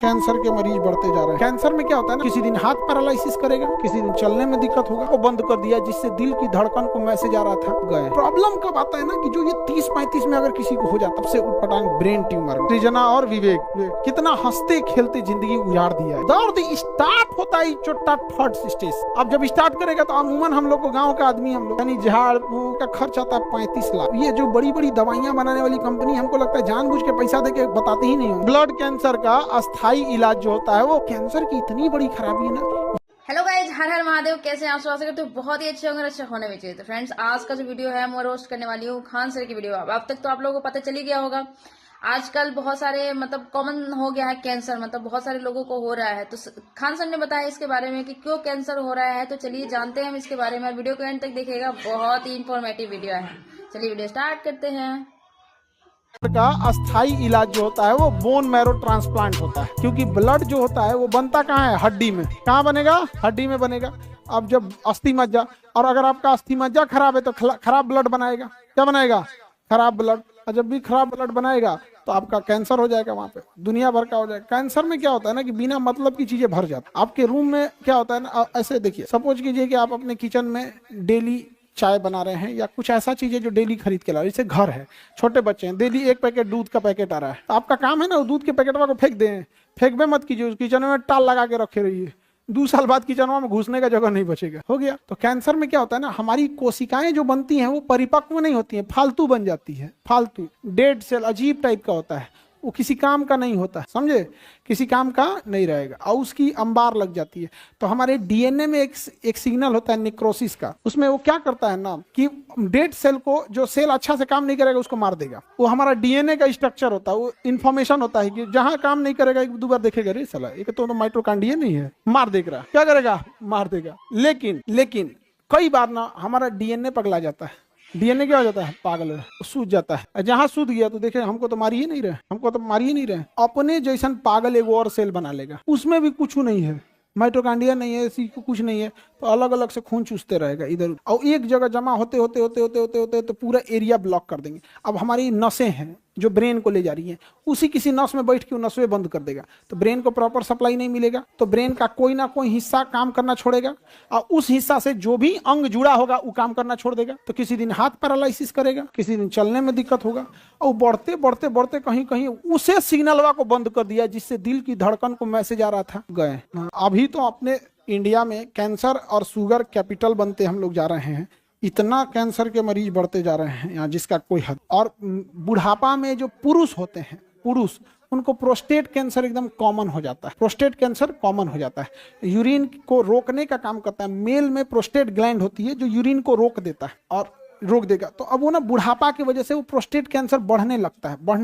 Cancer के मरीज बढ़ते जा रहे हैं। कैंसर में क्या होता है ना, किसी दिन हाथ पैरालिसिस करेगा, किसी दिन चलने में दिक्कत होगा, वो बंद कर दिया जिससे दिल की धड़कन को मैसेज आ रहा था गए। प्रॉब्लम कब आता है ना कि जो ये 30-35 में अगर किसी को हो जाता है, सबसे उटपटांग ब्रेन ट्यूमर। सृजना और विवेक कितना हंसते खेलते जिंदगी उजाड़ दिया है। दर्द स्टार्ट होता है छोटा थर्ड स्टेज। अब जब स्टार्ट करेगा तो अमूमन हम लोग को गाँव का आदमी, हम लोग यानी झाड़ का खर्च आता है 35 लाख। ये जो बड़ी बड़ी दवाइयां बनाने वाली कंपनी हमको लगता है जानबूझ के पैसा देके बताते ही नहीं हो। ब्लड कैंसर का अस्थाई इलाज जो होता है वो कैंसर की इतनी बड़ी खराबी है ना। हेलो गाइज, हर हर महादेव। कैसे हैं आप? आशा करते हो बहुत ही अच्छे होंगे, अच्छे होने भी चाहिए। तो फ्रेंड्स, आज का जो वीडियो है मैं रोस्ट करने वाली हूँ खान सर की वीडियो। अब तक तो आप लोगों को पता चल ही गया होगा, आजकल बहुत सारे कॉमन हो गया है कैंसर, बहुत सारे लोगों को हो रहा है। तो खान सर ने बताया इसके बारे में कि क्यों कैंसर हो रहा है। तो चलिए जानते हैं हम इसके बारे में। वीडियो को एंड तक देखिएगा, बहुत ही इंफॉर्मेटिव वीडियो है। चलिए वीडियो स्टार्ट करते हैं। का अस्थाई इलाज जो होता है वो बोन मैरो ट्रांसप्लांट होता है, क्योंकि ब्लड जो होता है वो बनता कहाँ है? हड्डी में। कहाँ बनेगा? हड्डी में बनेगा। अब जब अस्थि मज्जा, और अगर आपका अस्थि मज्जा खराब है तो खराब ब्लड बनाएगा। क्या बनाएगा? खराब ब्लड। और जब भी खराब ब्लड बनाएगा तो आपका कैंसर हो जाएगा, वहां पे दुनिया भर का हो जाएगा। कैंसर में क्या होता है ना कि बिना मतलब की चीजें भर जाती है आपके रूम में। क्या होता है ना, ऐसे देखिए, सपोज कीजिए कि आप अपने किचन में डेली चाय बना रहे हैं या कुछ ऐसा चीजें जो डेली खरीद के ला रहे हैं। जैसे घर है, छोटे बच्चे हैं, डेली एक पैकेट दूध का पैकेट आ रहा है, तो आपका काम है ना दूध के पैकेट को फेंक दें। फेंक में मत कीजिए, उस किचन में टाल लगा के रखे रहिए। 2 साल बाद किचन में घुसने का जगह नहीं बचेगा। हो गया। तो कैंसर में क्या होता है ना, हमारी कोशिकाएं जो बनती हैं वो परिपक्व नहीं होती हैं, फालतू बन जाती है। फालतू डेड सेल अजीब टाइप का होता है, वो किसी काम का नहीं होता, समझे? किसी काम का नहीं रहेगा और उसकी अंबार लग जाती है। तो हमारे डीएनए में एक सिग्नल होता है नेक्रोसिस का। उसमें वो क्या करता है ना कि डेड सेल को, जो सेल अच्छा से काम नहीं करेगा उसको मार देगा। वो हमारा डीएनए का स्ट्रक्चर होता है, वो इन्फॉर्मेशन होता है कि जहां काम नहीं करेगा एक दो बार देखेगा, रे साला एक तो माइटोकॉन्ड्रिया नहीं है, मार देगा। क्या करेगा? मार देगा। लेकिन कई बार ना हमारा डीएनए पगला जाता है। डीएनए क्या हो जाता है? पागल है, सूझ जाता है। जहां सूझ गया तो देखे हमको तो मारी ही नहीं रहे। अपने जैसन पागल एक और सेल बना लेगा, उसमें भी कुछ नहीं है, माइटोकॉन्ड्रिया नहीं है, इसी को कुछ नहीं है, तो अलग अलग से खून चूसते रहेगा इधर, और एक जगह जमा होते होते तो पूरा एरिया ब्लॉक कर देंगे। अब हमारी नसें हैं जो ब्रेन को ले जा रही हैं, उसी किसी नस में बैठ के वो नसें बंद कर देगा, तो ब्रेन को प्रॉपर सप्लाई नहीं मिलेगा, तो ब्रेन का कोई ना कोई हिस्सा काम करना छोड़ेगा, और उस हिस्सा से जो भी अंग जुड़ा होगा वो काम करना छोड़ देगा। तो किसी दिन हाथ पैरालिसिस करेगा, किसी दिन चलने में दिक्कत होगा, और बढ़ते कहीं उसे सिग्नलवा को बंद कर दिया जिससे दिल की धड़कन को मैसेज आ रहा था गए। अभी तो अपने इंडिया में कैंसर और शुगर कैपिटल बनते हम लोग जा रहे हैं। इतना कैंसर के मरीज बढ़ते जा रहे हैं यहाँ, जिसका कोई हद। और बुढ़ापा में जो पुरुष होते हैं, उनको प्रोस्टेट कैंसर एकदम कॉमन हो जाता है। प्रोस्टेट कैंसर कॉमन हो जाता है। यूरिन को रोकने का काम करता है। मेल में प्रोस्टेट ग्लैंड होती है जो यूरिन को रोक देता है और रोक देगा। तो अब वो ना बुढ़ापा की वजह से वो प्रोस्टेट कैंसर बढ़ने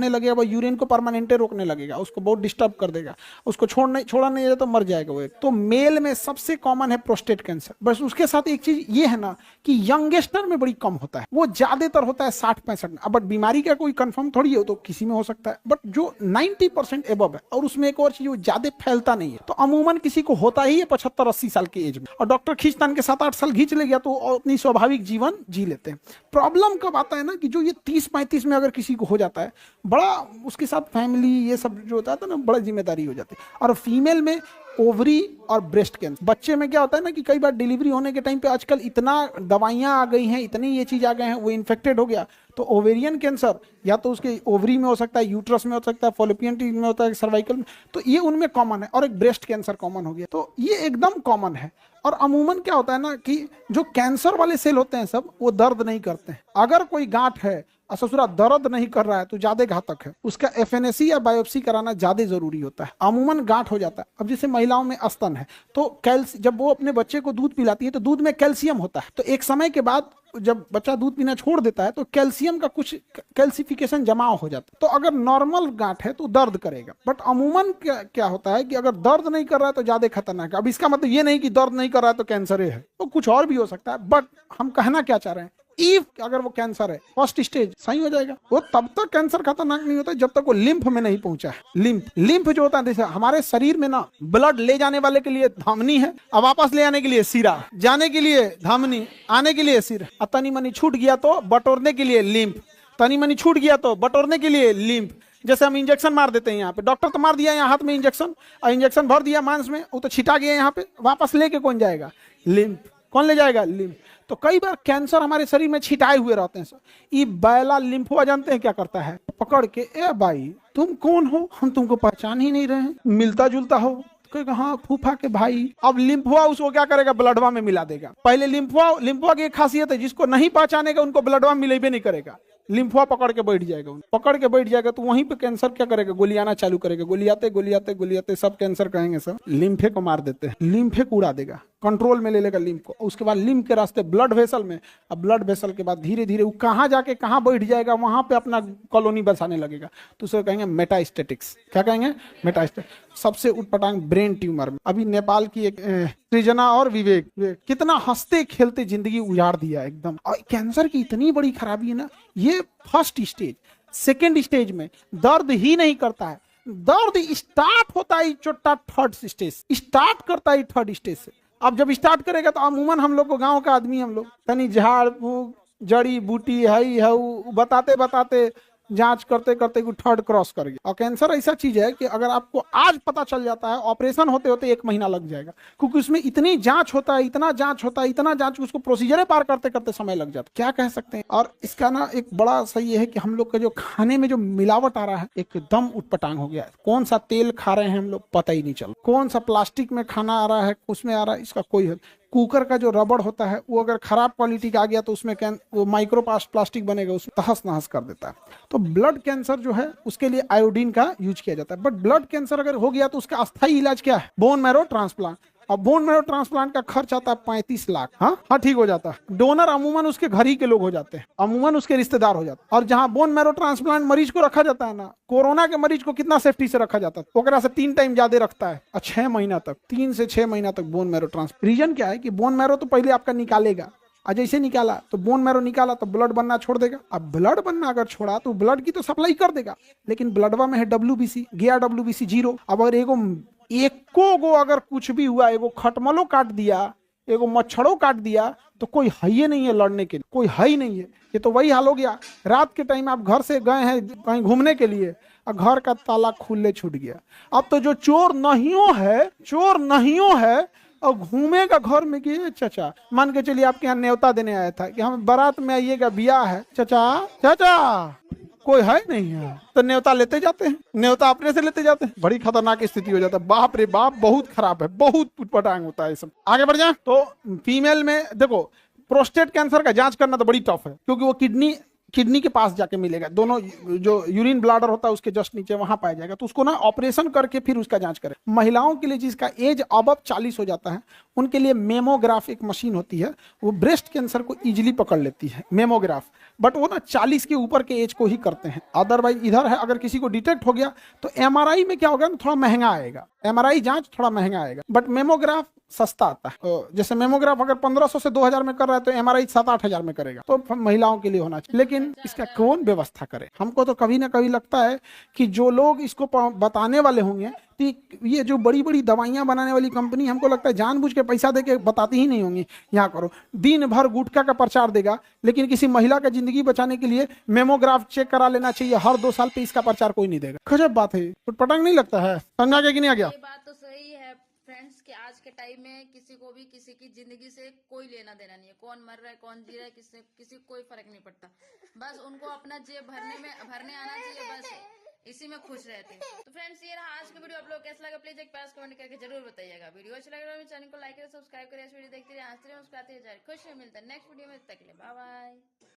लगेगा। वो यूरिन को परमानेंटे रोकने लगेगा, उसको बहुत डिस्टर्ब कर देगा, उसको छोड़ा नहीं जाए तो मर जाएगा वो। तो मेल में सबसे कॉमन है प्रोस्टेट कैंसर। बस उसके साथ एक चीज ये है ना कि यंगस्टर में बड़ी कम होता है, वो ज्यादातर होता है 60-65 में। बट बीमारी का कोई कंफर्म थोड़ी है, तो किसी में हो सकता है, बट जो 90% एबव है। और उसमें एक और चीज, वो ज्यादा फैलता नहीं है, तो अमूमन किसी को होता ही है 75-80 साल की एज में। और डॉक्टर खींचतान के 7-8 साल खींच ले गया तो अपनी स्वाभाविक जीवन जी लेते हैं। प्रॉब्लम कब आता है ना कि जो ये 30-35 में अगर किसी को हो जाता है, बड़ा उसके साथ फैमिली ये सब जो होता है ना, बड़ा जिम्मेदारी हो जाती है। और फीमेल में ओवरी और ब्रेस्ट कैंसर। बच्चे में क्या होता है ना कि कई बार डिलीवरी होने के टाइम पे आजकल इतना दवाइयां आ गई हैं, इतनी ये चीज आ गए हैं, वो इन्फेक्टेड हो गया तो ओवेरियन कैंसर या तो उसके ओवरी में हो सकता है, यूट्रस में हो सकता है, फॉलोपियन ट्यूब में होता है, सर्वाइकल में, तो ये उनमें कॉमन है। और एक ब्रेस्ट कैंसर कॉमन हो गया, तो ये एकदम कॉमन है। और अमूमन क्या होता है ना कि जो कैंसर वाले सेल होते हैं सब, वो दर्द नहीं करते हैं। अगर कोई गांठ है और ससुरा दर्द नहीं कर रहा है तो ज्यादा घातक है, उसका एफएनएसी या बायोप्सी कराना ज्यादा जरूरी होता है। अमूमन गांठ हो जाता है। अब जैसे महिलाओं में स्तन है, तो जब वो अपने बच्चे को दूध पिलाती है तो दूध में कैल्शियम होता है, तो एक समय के बाद जब बच्चा दूध पीना छोड़ देता है तो कैल्शियम का कुछ कैल्सिफिकेशन जमा हो जाता है। तो अगर नॉर्मल गांठ है तो दर्द करेगा, बट अमूमन क्या होता है कि अगर दर्द नहीं कर रहा है तो ज्यादा खतरनाक है। अब इसका मतलब ये नहीं कि दर्द नहीं कर रहा है तो कैंसर है, तो कुछ और भी हो सकता है। बट हम कहना क्या चाह रहे हैं, इफ अगर वो कैंसर है फर्स्ट स्टेज सही हो जाएगा, वो तब तक कैंसर खतरनाक नहीं होता जब तक वो लिम्फ में नहीं पहुंचा है। लिम्फ जो होता है, जैसे हमारे शरीर में ना ब्लड ले जाने वाले के लिए धमनी है, अब वापस ले आने के लिए सिरा, जाने के लिए धमनी, आने के लिए सिर। तनी मनी छूट गया तो बटोरने के लिए लिम्फ, तनी मनी छूट गया तो बटोरने के लिए लिम्फ। जैसे हम इंजेक्शन मार देते हैं यहाँ पे, डॉक्टर तो मार दिया यहाँ हाथ में इंजेक्शन, और इंजेक्शन भर दिया मांस में, वो तो छिटा गया यहाँ पे, वापस लेके कौन जाएगा? लिम्फ। कौन ले जाएगा? लिम्फ। तो कई बार कैंसर हमारे शरीर में छिटाए हुए रहते हैं। ये बैला लिम्फोआ जानते हैं क्या करता है? पकड़ के, ए भाई तुम कौन हो, हम तुमको पहचान ही नहीं रहे हैं, मिलता जुलता हो, कहेगा हाँ फूफा के भाई। अब लिम्फोआ उसको क्या करेगा? ब्लडवा में मिला देगा। पहले लिम्फोआ की एक खासियत है, जिसको नहीं पहचानेगा उनको ब्लडवा में मिलेबे नहीं करेगा, लिम्फोआ पकड़ के बैठ जाएगा, पकड़ के बैठ जाएगा। तो वहीं पे कैंसर क्या करेगा? गोलियाना चालू करेगा, गोलियाते गोलियाते गोलियाते सब कैंसर कहेंगे सब लिम्फे को मार देते हैं, लिम्फे को उड़ा देगा, कंट्रोल में ले लेगा लिम्फ को। उसके बाद लिम्फ के रास्ते ब्लड वेसल में, अब ब्लड वेसल के बाद धीरे धीरे वो कहाँ जाके कहाँ बैठ जाएगा, वहां पे अपना कॉलोनी बसाने लगेगा। तो उसे कहेंगे मेटास्टेटिक्स। क्या कहेंगे? मेटास्टेटिक्स। सबसे उटपटांग ब्रेन ट्यूमर में अभी नेपाल की एक सृजना और विवेक कितना हंसते खेलते जिंदगी उजाड़ दिया एकदम। और कैंसर की इतनी बड़ी खराबी है ना, ये फर्स्ट स्टेज, सेकेंड स्टेज में दर्द ही नहीं करता है, दर्द स्टार्ट होता है छोटा थर्ड स्टेज, स्टार्ट करता है थर्ड स्टेज से। अब जब स्टार्ट करेगा तो अमूमन हम लोग को, गांव का आदमी हम लोग, तनी झाड़ फूक जड़ी बूटी है बताते बताते जांच करते करते थर्ड क्रॉस कर गया। और कैंसर ऐसा चीज है कि अगर आपको आज पता चल जाता है, ऑपरेशन होते होते 1 महीना लग जाएगा, क्योंकि उसमें इतनी जांच होता है, इतना जांच होता है, इतना जांच, उसको प्रोसीजर पार करते करते समय लग जाता है। क्या कह सकते हैं। और इसका ना एक बड़ा सही है कि हम लोग का जो खाने में जो मिलावट आ रहा है एकदम उटपटांग हो गया है। कौन सा तेल खा रहे हैं हम लोग पता ही नहीं चल, कौन सा प्लास्टिक में खाना आ रहा है, उसमें आ रहा है, इसका कोई है। कुकर का जो रबड़ होता है वो अगर खराब क्वालिटी का आ गया तो उसमें वो माइक्रो प्लास्टिक बनेगा, उसमें तहस नहस कर देता है। तो ब्लड कैंसर जो है उसके लिए आयोडीन का यूज किया जाता है। बट ब्लड कैंसर अगर हो गया तो उसका अस्थायी इलाज क्या है? Bone marrow transplant. अब बोन मैरो ट्रांसप्लांट का खर्च आता है 35 लाख। हाँ ठीक हो जाता है। डोनर अमूमन उसके घर ही के लोग हो जाते हैं, अमूमन उसके रिश्तेदार हो जाते हैं। और जहां बोन मैरो ट्रांसप्लांट मरीज को रखा जाता है ना, कोरोना के मरीज को कितना सेफ्टी से रखा जाता है, ओकरा से 3 टाइम ज्यादा रखता है। 6 महीना तक, 3 से 6 महीना तक बोन मैरो ट्रांसप्लांट। रीजन क्या है कि बोन मैरो तो पहले आपका निकालेगा, जैसे निकाला तो बोन मैरो निकाला तो ब्लड बनना छोड़ देगा। अब ब्लड बनना अगर छोड़ा तो ब्लड की तो सप्लाई कर देगा, लेकिन ब्लडवा में है WBC, गया WBC 0। अब अगर एको गो अगर कुछ भी हुआ, एगो खटमलो काट दिया, एगो मच्छरों काट दिया, तो कोई है ही नहीं है लड़ने के लिए, कोई है ही नहीं है। ये तो वही हाल हो गया, रात के टाइम आप घर से गए हैं कहीं घूमने के लिए और घर का ताला खुले छूट गया। अब तो जो चोर नहियो है और घूमेगा घर में कि चाचा, मान के चलिए आपके यहाँ न्योता देने आया था कि हम बारात में आइएगा, ब्याह है, चाचा कोई है नहीं है, तो न्योता लेते जाते हैं, न्योता अपने से लेते जाते हैं। बड़ी खतरनाक स्थिति हो जाता है। बाप रे बाप, बहुत खराब है, बहुत पुटपटांग होता है सब। आगे बढ़ जाए तो फीमेल में देखो, प्रोस्टेट कैंसर का जांच करना तो बड़ी टफ है, क्योंकि वो किडनी के पास जाके मिलेगा, दोनों जो यूरिन ब्लाडर होता है उसके जस्ट नीचे वहां पाया जाएगा। तो उसको ना ऑपरेशन करके फिर उसका जांच करें। महिलाओं के लिए जिसका एज अबव 40 हो जाता है उनके लिए मेमोग्राफ एक मशीन होती है, वो ब्रेस्ट कैंसर को इजीली पकड़ लेती है, मेमोग्राफ। बट वो ना 40 के ऊपर के एज को ही करते हैं। अदरवाइज इधर है, अगर किसी को डिटेक्ट हो गया तो MRI में क्या होगा ना, थोड़ा महंगा आएगा, MRI जांच थोड़ा महंगा आएगा, बट मेमोग्राफ सस्ता आता है। तो जैसे मेमोग्राफ अगर 1500 से 2000 में कर रहा है तो MRI 7-8 हजार में करेगा। तो महिलाओं के लिए होना चाहिए, लेकिन इसका कौन व्यवस्था करे? हमको तो कभी ना कभी लगता है कि जो लोग इसको बताने वाले होंगे, ये जो बड़ी बड़ी दवाइयां बनाने वाली कंपनी, हमको लगता है जानबूझ के पैसा देके बताती ही नहीं होंगी यहाँ करो। दिन भर गुटखा का प्रचार देगा, लेकिन किसी महिला का जिंदगी बचाने के लिए मेमोग्राफ चेक करा लेना चाहिए हर 2 साल पे, इसका प्रचार कोई नहीं देगा। गजब बात है, पटंग नहीं लगता है? समझा गया कि नहीं आ गया? ये बात तो सही है फ्रेंड्स कि आज के टाइम में किसी को भी किसी की जिंदगी से कोई लेना देना नहीं है। कौन मर रहा है, कौन जी रहा है, किसी कोई फर्क नहीं पड़ता। बस उनको अपना जेब भरने आना चाहिए, बस इसी में खुश रहते हैं। तो फ्रेंड्स, ये रहा आज का वीडियो। आप लोग कैसा लगा प्लीज एक प्यार कमेंट करके जरूर बताइएगा। वीडियो अच्छा लग रहा है चैनल को लाइक करें, सब्सक्राइब करें, इस वीडियो देखते रहिए, हंसते रहिए, मुस्कुराते रहिए। खुश मिलते हैं नेक्स्ट वीडियो में, तक के लिए बाय बाय।